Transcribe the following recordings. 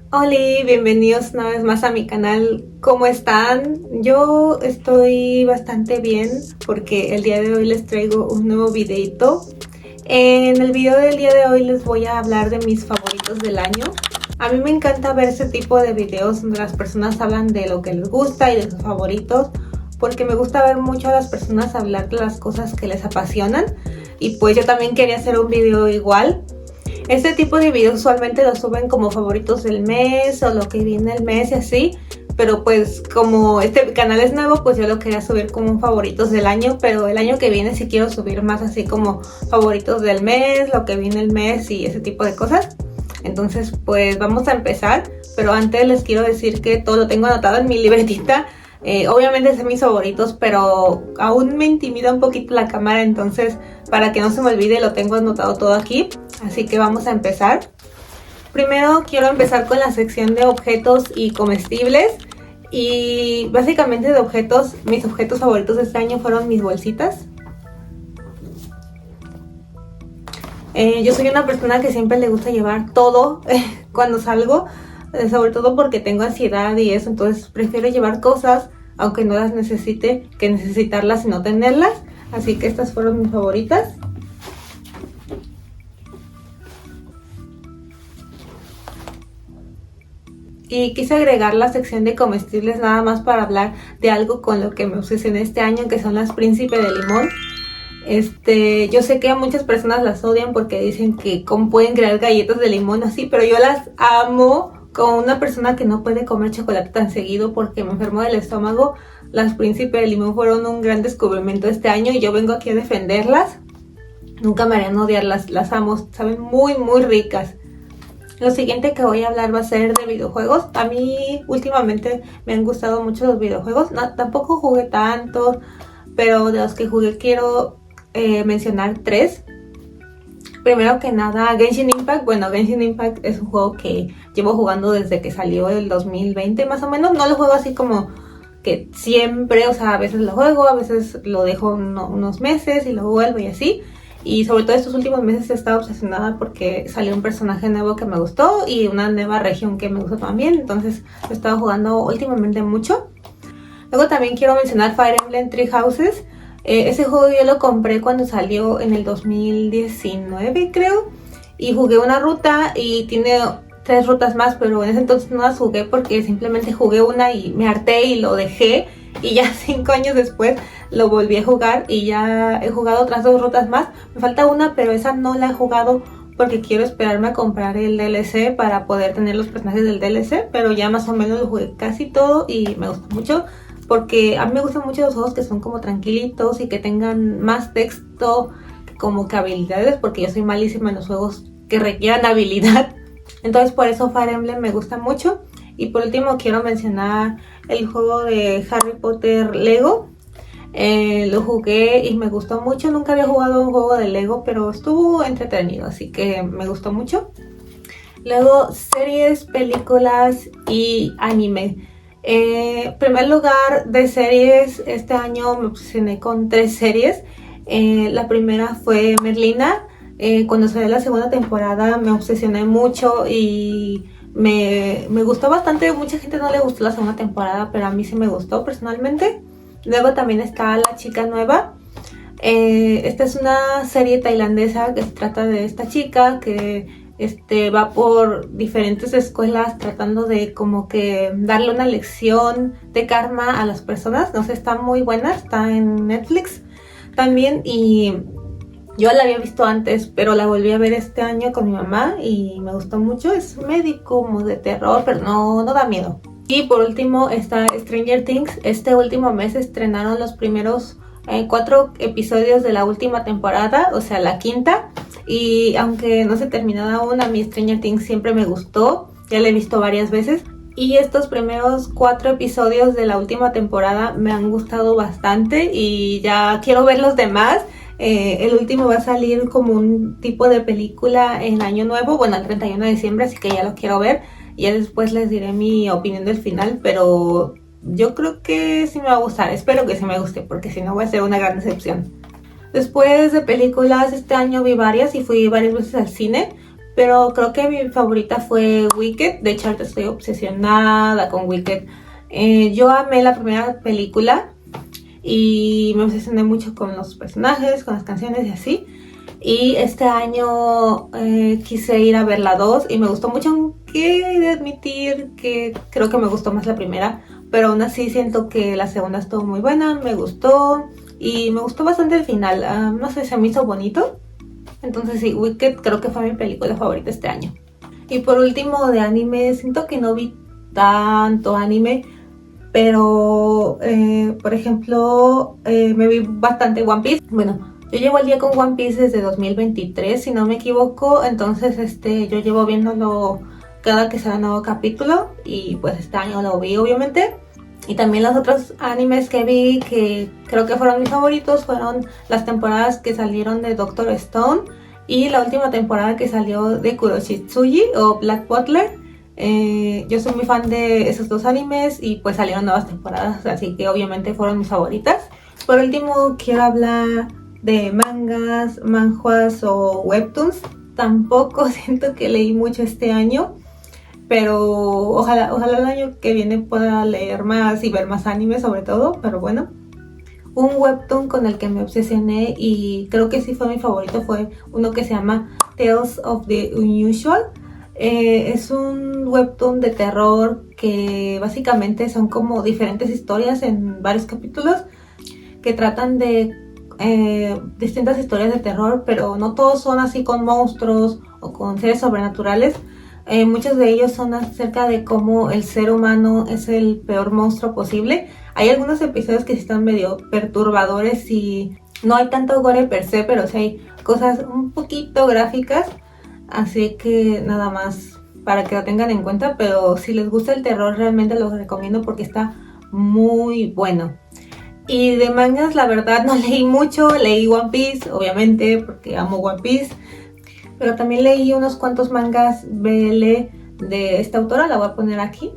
Hola, bienvenidos una vez más a mi canal. ¿Cómo están? Yo estoy bastante bien porque el día de hoy les traigo un nuevo videito. En el video del día de hoy les voy a hablar de mis favoritos del año. A mí me encanta ver ese tipo de videos donde las personas hablan de lo que les gusta y de sus favoritos, porque me gusta ver mucho a las personas hablar de las cosas que les apasionan, y pues yo también quería hacer un video igual. Este tipo de videos usualmente los suben como favoritos del mes o lo que viene el mes y así, pero pues como este canal es nuevo, pues yo lo quería subir como favoritos del año, pero el año que viene sí quiero subir más así como favoritos del mes, lo que viene el mes y ese tipo de cosas. Entonces pues vamos a empezar, pero antes les quiero decir que todo lo tengo anotado en mi libretita. Obviamente son mis favoritos, pero aún me intimida un poquito la cámara, entonces para que no se me olvide lo tengo anotado todo aquí. Así que vamos a empezar. Primero quiero empezar con la sección de objetos y comestibles. Y básicamente de objetos, mis objetos favoritos de este año fueron mis bolsitas. Yo soy una persona que siempre le gusta llevar todo cuando salgo, sobre todo porque tengo ansiedad y eso, entonces prefiero llevar cosas aunque no las necesite que necesitarlas y no tenerlas. Así que estas fueron mis favoritas. Y quise agregar la sección de comestibles nada más para hablar de algo con lo que me obsesioné este año, que son las Príncipe de Limón. Yo sé que a muchas personas las odian porque dicen que cómo pueden crear galletas de limón así, pero yo las amo. Como una persona que no puede comer chocolate tan seguido porque me enfermo del estómago, las Príncipe de Limón fueron un gran descubrimiento este año y yo vengo aquí a defenderlas. Nunca me harían odiarlas, las amo, saben muy ricas. Lo siguiente que voy a hablar va a ser de videojuegos. A mí últimamente me han gustado mucho los videojuegos. No, tampoco jugué tanto, pero de los que jugué quiero mencionar tres. Primero que nada, Genshin Impact. Bueno, Genshin Impact es un juego que llevo jugando desde que salió el 2020 más o menos. No lo juego así como que siempre, o sea, a veces lo juego, a veces lo dejo unos meses y lo vuelvo y así. Y sobre todo estos últimos meses he estado obsesionada porque salió un personaje nuevo que me gustó y una nueva región que me gustó también. Entonces lo he estado jugando últimamente mucho. Luego también quiero mencionar Fire Emblem Three Houses. Ese juego yo lo compré cuando salió en el 2019 creo. Y jugué una ruta y tiene 3 rutas más, pero en ese entonces no las jugué porque simplemente jugué una y me harté y lo dejé. Y ya 5 años después lo volví a jugar y ya he jugado otras 2 rutas más. Me falta una, pero esa no la he jugado porque quiero esperarme a comprar el DLC para poder tener los personajes del DLC. Pero ya más o menos lo jugué casi todo y me gustó mucho, porque a mí me gustan mucho los juegos que son como tranquilitos y que tengan más texto como que habilidades, porque yo soy malísima en los juegos que requieran habilidad. Entonces por eso Fire Emblem me gusta mucho. Y por último quiero mencionar el juego de Harry Potter Lego. Lo jugué y me gustó mucho. Nunca había jugado un juego de Lego, pero estuvo entretenido, así que me gustó mucho. Luego, series, películas y anime. En primer lugar, de series, este año me obsesioné con 3 series. La primera fue Merlina. Cuando salió la segunda temporada me obsesioné mucho y me gustó bastante. Mucha gente no le gustó la segunda temporada, pero a mí sí me gustó personalmente. Luego también está La Chica Nueva. Esta es una serie tailandesa que trata de esta chica que va por diferentes escuelas tratando de como que darle una lección de karma a las personas. No sé, está muy buena, está en Netflix también y yo la había visto antes, pero la volví a ver este año con mi mamá y me gustó mucho. Es medio como de terror, pero no da miedo. Y por último está Stranger Things. Este último mes estrenaron los primeros 4 episodios de la última temporada, o sea, la quinta. Y aunque no se ha terminado aún, a mí Stranger Things siempre me gustó. Ya la he visto varias veces. Y estos primeros 4 episodios de la última temporada me han gustado bastante y ya quiero ver los demás. El último va a salir como un tipo de película en Año Nuevo, bueno, el 31 de diciembre, así que ya lo quiero ver. Y ya después les diré mi opinión del final, pero yo creo que sí me va a gustar. Espero que sí me guste, porque si no va a ser una gran decepción. Después de películas, este año vi varias y fui varias veces al cine. pero creo que mi favorita fue Wicked. De hecho, ahorita estoy obsesionada con Wicked. Yo amé la primera película y me obsesioné mucho con los personajes, con las canciones y así. Y este año quise ir a ver la 2 y me gustó mucho, aunque he de admitir que creo que me gustó más la primera, pero aún así siento que la segunda estuvo muy buena, me gustó y me gustó bastante el final. No sé, se me hizo bonito. Entonces sí, Wicked creo que fue mi película favorita este año. Y por último, de anime, siento que no vi tanto anime, pero por ejemplo me vi bastante One Piece. Bueno, yo llevo al día con One Piece desde 2023, si no me equivoco. Entonces yo llevo viéndolo cada que sale un nuevo capítulo y pues este año lo vi obviamente. Y también los otros animes que vi que creo que fueron mis favoritos fueron las temporadas que salieron de Doctor Stone y la última temporada que salió de Kuroshitsuji o Black Butler. Yo soy muy fan de esos dos animes y pues salieron nuevas temporadas, así que obviamente fueron mis favoritas. Por último, quiero hablar de mangas, manhwas o webtoons. Tampoco siento que leí mucho este año, pero ojalá el año que viene pueda leer más y ver más anime sobre todo. Pero bueno, un webtoon con el que me obsesioné y creo que sí fue mi favorito fue uno que se llama Tales of the Unusual. Es un webtoon de terror que básicamente son como diferentes historias en varios capítulos que tratan de distintas historias de terror, pero no todos son así con monstruos o con seres sobrenaturales. Muchos de ellos son acerca de cómo el ser humano es el peor monstruo posible. Hay algunos episodios que sí están medio perturbadores y no hay tanto gore per se, pero sí hay cosas un poquito gráficas. Así que nada más para que lo tengan en cuenta, pero si les gusta el terror realmente los recomiendo porque está muy bueno. Y de mangas la verdad no leí mucho, leí One Piece obviamente porque amo One Piece. Pero también leí unos cuantos mangas BL de esta autora, la voy a poner aquí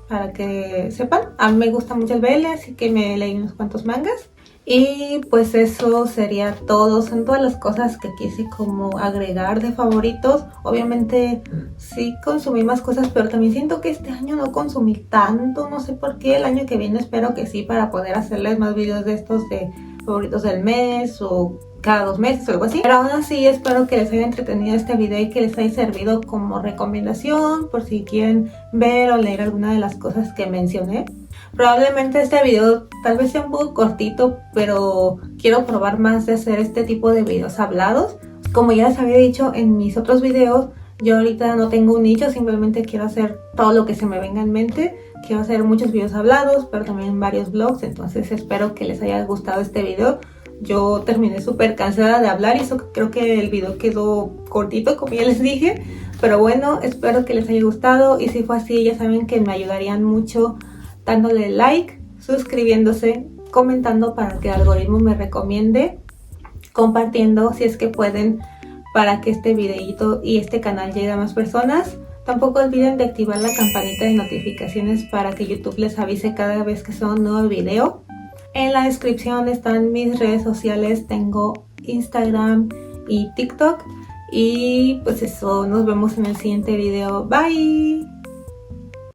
para que sepan. A mí me gusta mucho el BL, así que me leí unos cuantos mangas. Y pues eso sería todo, son todas las cosas que quise como agregar de favoritos. Obviamente sí consumí más cosas, pero también siento que este año no consumí tanto, no sé por qué. El año que viene espero que sí, para poder hacerles más videos de estos de favoritos del mes o cada 2 meses o algo así. Pero aún así espero que les haya entretenido este video y que les haya servido como recomendación por si quieren ver o leer alguna de las cosas que mencioné. Probablemente este video tal vez sea un poco cortito, pero quiero probar más de hacer este tipo de videos hablados. Como ya les había dicho en mis otros videos, yo ahorita no tengo un nicho, simplemente quiero hacer todo lo que se me venga en mente. Quiero hacer muchos videos hablados, pero también varios vlogs, entonces espero que les haya gustado este video. Yo terminé súper cansada de hablar y eso creo que el video quedó cortito, como ya les dije. Pero bueno, espero que les haya gustado y si fue así ya saben que me ayudarían mucho dándole like, suscribiéndose, comentando para que el algoritmo me recomiende, compartiendo si es que pueden para que este videito y este canal llegue a más personas. Tampoco olviden de activar la campanita de notificaciones para que YouTube les avise cada vez que suba un nuevo video. En la descripción están mis redes sociales, tengo Instagram y TikTok. Y pues eso, nos vemos en el siguiente video. Bye.